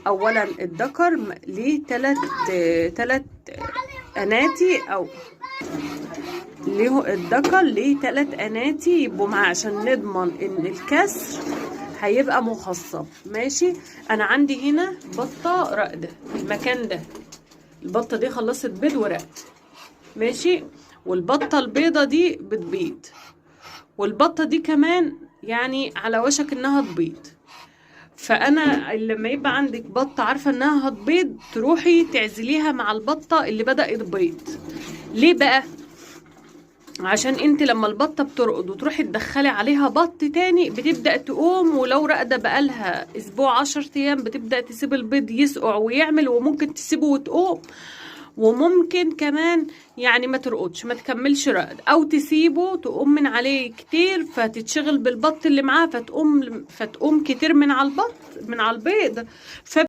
اولا الذكر ليه تلات اناتي، او ليه الذكر ليه 3 اناتي يبقوا معاه عشان نضمن ان الكسر هيبقى مخصب. ماشي. انا عندي هنا بطه راقده المكان ده، البطه دي خلصت بيض ورقت. ماشي. والبطه البيضه دي بتبيض، والبطه دي كمان يعني على وشك انها تبيض. فانا لما يبقى عندك بطه عارفه انها هتبيض، تروحي تعزليها مع البطه اللي بدات بيض. ليه بقى؟ عشان انت لما البطه بترقد وتروحي تدخلي عليها بط تاني بتبدا تقوم، ولو راقده بقالها اسبوع 10 ايام بتبدا تسيب البيض يسقع ويعمل، وممكن تسيبه وتقوم، وممكن كمان يعني ما ترقدش ما تكملش رقد، او تسيبه تقوم من عليه كتير فتتشغل بالبط اللي معاه فتقوم كتير من على البط من على البيض.